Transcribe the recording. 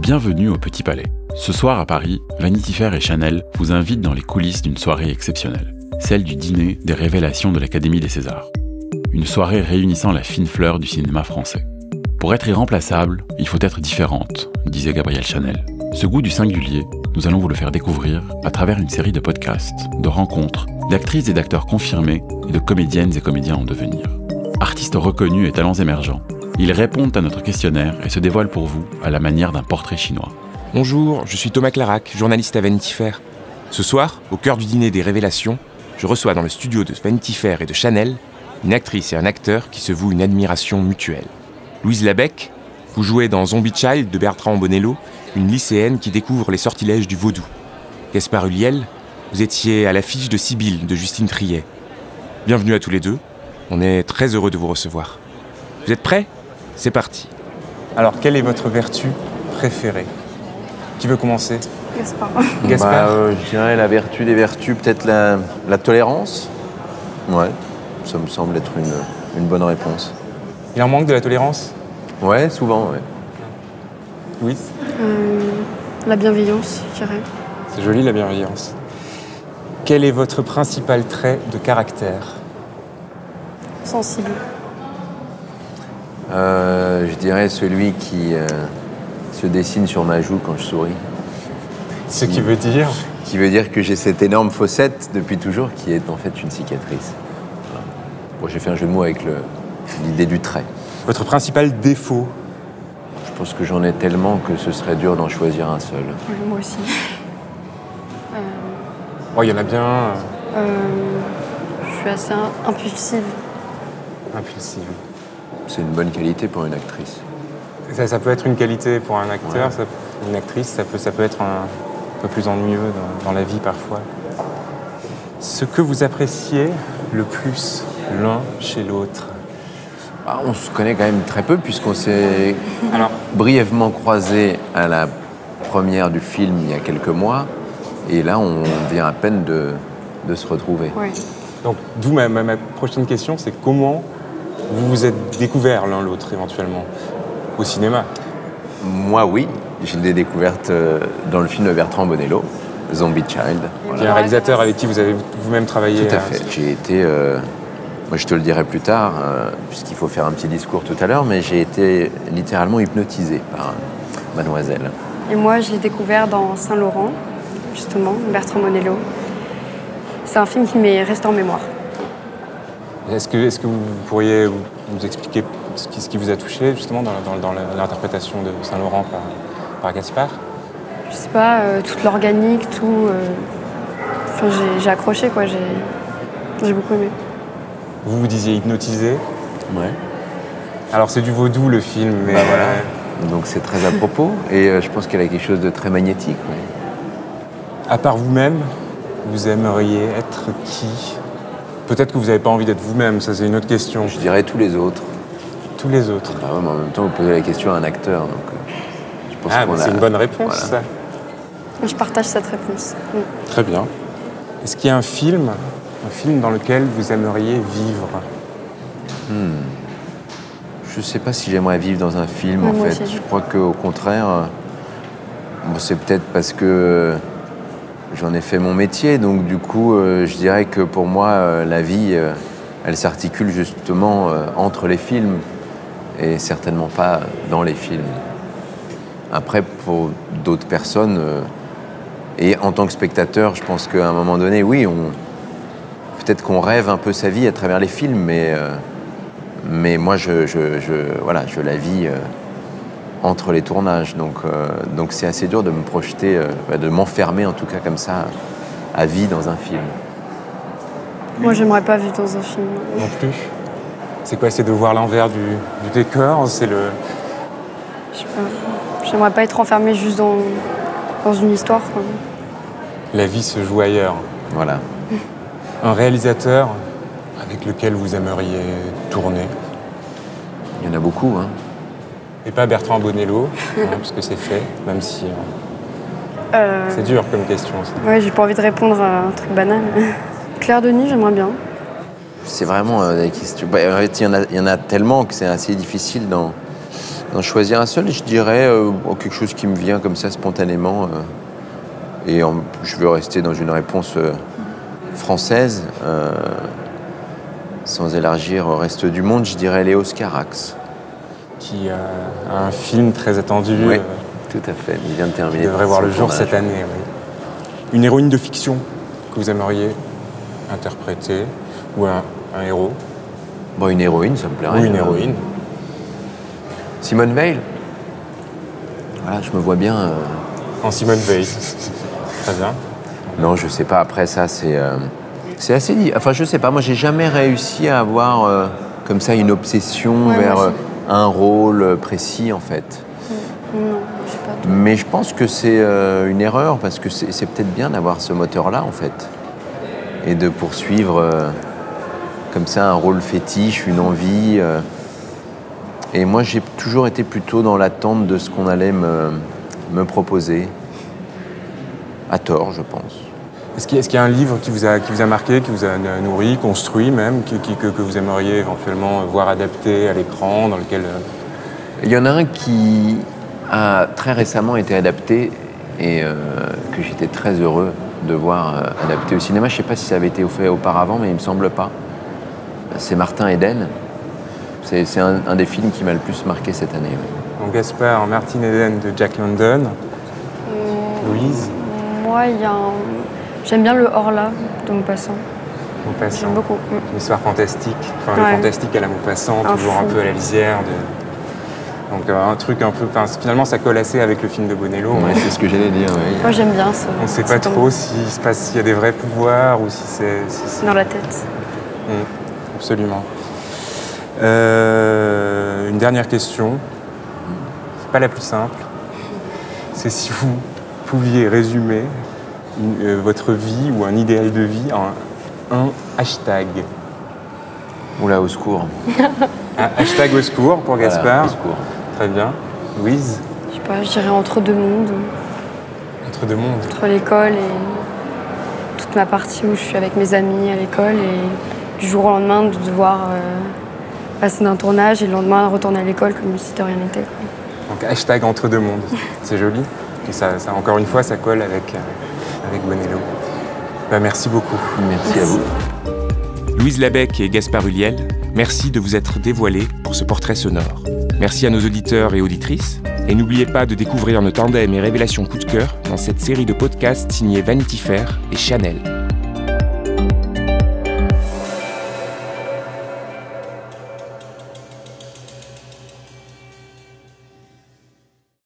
Bienvenue au Petit Palais. Ce soir à Paris, Vanity Fair et Chanel vous invitent dans les coulisses d'une soirée exceptionnelle, celle du dîner des révélations de l'Académie des Césars. Une soirée réunissant la fine fleur du cinéma français. Pour être irremplaçable, il faut être différente, disait Gabrielle Chanel. Ce goût du singulier, nous allons vous le faire découvrir à travers une série de podcasts, de rencontres, d'actrices et d'acteurs confirmés et de comédiennes et comédiens en devenir. Artistes reconnus et talents émergents, ils répondent à notre questionnaire et se dévoilent pour vous à la manière d'un portrait chinois. Bonjour, je suis Thomas Clarac, journaliste à Vanity Fair. Ce soir, au cœur du dîner des révélations, je reçois dans le studio de Vanity Fair et de Chanel une actrice et un acteur qui se vouent une admiration mutuelle. Louise Labecque, vous jouez dans Zombie Child de Bertrand Bonello, une lycéenne qui découvre les sortilèges du vaudou. Gaspard Ulliel, vous étiez à l'affiche de Sibylle de Justine Triet. Bienvenue à tous les deux, on est très heureux de vous recevoir. Vous êtes prêts ? C'est parti. Alors, quelle est votre vertu préférée ? Qui veut commencer ? Gaspard. Gaspard. Je dirais la vertu des vertus, peut-être la tolérance. Ouais, ça me semble être une bonne réponse. Il en manque de la tolérance ? Ouais, souvent, ouais. Oui. La bienveillance, je dirais. C'est joli la bienveillance. Quel est votre principal trait de caractère ? Sensible. Je dirais celui qui se dessine sur ma joue quand je souris. Ce qui veut dire ? Qui veut dire que j'ai cette énorme fossette depuis toujours qui est en fait une cicatrice. Voilà. Bon, j'ai fait un jeu de mots avec l'idée du trait. Votre principal défaut ? Je pense que j'en ai tellement que ce serait dur d'en choisir un seul. Oui, moi aussi. Oh, il y en a bien. Je suis assez impulsive. Impulsive. C'est une bonne qualité pour une actrice. Ça peut être une qualité pour un acteur, Ouais. une actrice, ça peut être un peu plus ennuyeux dans la vie parfois. Ce que vous appréciez le plus l'un chez l'autre ? Ah, on se connaît quand même très peu puisqu'on s'est Alors, brièvement croisés à la première du film il y a quelques mois. Et là, on vient à peine de se retrouver. Oui. donc d'où ma prochaine question, c'est comment vous vous êtes découverts l'un l'autre éventuellement au cinéma ? Moi, oui. J'ai des découvertes dans le film de Bertrand Bonello, Zombie Child. Il y a un réalisateur avec qui vous avez vous-même travaillé. Tout à fait. J'ai été... moi, je te le dirai plus tard, puisqu'il faut faire un petit discours tout à l'heure, mais j'ai été littéralement hypnotisé par Mademoiselle. Et moi, je l'ai découvert dans Saint-Laurent, justement, Bertrand Bonello. C'est un film qui m'est resté en mémoire. Est-ce que vous pourriez nous expliquer ce qui vous a touché justement dans l'interprétation de Saint-Laurent par Gaspard ? Je sais pas, toute l'organique, tout... Enfin, j'ai accroché, quoi. J'ai beaucoup aimé. Vous disiez hypnotisé. Ouais. Alors c'est du vaudou le film, mais Bah voilà. Donc c'est très à propos, et je pense qu'elle a quelque chose de très magnétique. Ouais. à part vous-même, vous aimeriez être qui ? Peut-être que vous n'avez pas envie d'être vous-même, ça c'est une autre question. Je dirais tous les autres. Tous les autres. Ah ouais, mais en même temps, vous posez la question à un acteur, donc je pense qu'on c'est une bonne réponse, Voilà. ça. Je partage cette réponse. Très bien. Est-ce qu'il y a un film dans lequel vous aimeriez vivre ? Je ne sais pas si j'aimerais vivre dans un film, Oui, en moi fait. aussi. Je crois qu'au contraire, c'est peut-être parce que j'en ai fait mon métier, donc du coup, je dirais que pour moi, la vie, elle s'articule justement entre les films et certainement pas dans les films. Après, pour d'autres personnes, et en tant que spectateur, je pense qu'à un moment donné, oui, peut-être qu'on rêve un peu sa vie à travers les films, mais moi, je la vis entre les tournages. Donc c'est assez dur de me projeter, de m'enfermer en tout cas comme ça, à vie dans un film. Moi, j'aimerais pas vivre dans un film. Non plus. C'est quoi ? C'est de voir l'envers du décor ? C'est le... Je sais pas. J'aimerais pas être enfermée juste dans une histoire, quoi. La vie se joue ailleurs. Voilà. Un réalisateur avec lequel vous aimeriez tourner ? Il y en a beaucoup, hein. Et pas Bertrand Bonello, parce que c'est fait, même si... C'est dur comme question, ça. Ouais, j'ai pas envie de répondre à un truc banal. Claire Denis, j'aimerais bien. C'est vraiment des questions... en fait, il y en a tellement que c'est assez difficile D'en choisir un seul, je dirais quelque chose qui me vient comme ça spontanément. Je veux rester dans une réponse française, sans élargir au reste du monde, je dirais Léos Carax. Qui a un film très attendu. Oui, tout à fait. Il vient de terminer. Il devrait voir le jour cette année. Oui. Une héroïne de fiction que vous aimeriez interpréter, ou un héros? Bon, une héroïne, ça me plairait. Ou une héroïne. Simone Veil. Voilà, je me vois bien. En Simone Veil. Très bien. Non, je sais pas. Après ça, c'est assez dit. Enfin, je sais pas. Moi, j'ai jamais réussi à avoir comme ça une obsession vers un rôle précis, en fait. Non, je sais pas. Mais je pense que c'est une erreur parce que c'est peut-être bien d'avoir ce moteur-là, en fait, et de poursuivre comme ça un rôle fétiche, une envie. Et moi, j'ai toujours été plutôt dans l'attente de ce qu'on allait me proposer. À tort, je pense. Est-ce qu'il y a un livre qui vous a marqué, qui vous a nourri, construit même, que vous aimeriez éventuellement voir adapté à l'écran, dans lequel... Il y en a un qui a très récemment été adapté et que j'étais très heureux de voir adapté au cinéma. Je ne sais pas si ça avait été fait auparavant, mais il ne me semble pas. C'est Martin Eden. C'est un des films qui m'a le plus marqué cette année. Oui. Donc Gaspard, Martin Eden de Jack London. Louise? Moi, j'aime bien le Horla de Maupassant. Maupassant. J'aime beaucoup. Une histoire fantastique. Enfin, le fantastique à la Maupassant, toujours un peu à la lisière de... Donc un truc un peu... Enfin, finalement, ça colle assez avec le film de Bonello. Ouais, c'est ce que j'allais dire. Oui. Moi, j'aime bien ça. On ne sait pas trop s'il y a des vrais pouvoirs ou si c'est... Dans la tête. Absolument. Une dernière question. C'est pas la plus simple. C'est si vous pouviez résumer votre vie ou un idéal de vie en un hashtag. Oula, au secours. Un hashtag au secours pour Gaspard. Voilà, au secours. Très bien. Louise? Je sais pas, je dirais entre deux mondes. Entre deux mondes. Entre l'école et toute ma partie où je suis avec mes amis à l'école et du jour au lendemain de devoir passer d'un tournage et le lendemain retourner à l'école comme si de rien n'était. Donc hashtag entre deux mondes. C'est joli. Et ça, encore une fois, ça colle avec Bonello. Merci beaucoup. Merci à vous. Louise Labec et Gaspard Ulliel, merci de vous être dévoilés pour ce portrait sonore. Merci à nos auditeurs et auditrices. Et n'oubliez pas de découvrir nos tandems et révélations coup de cœur dans cette série de podcasts signés Vanity Fair et Chanel.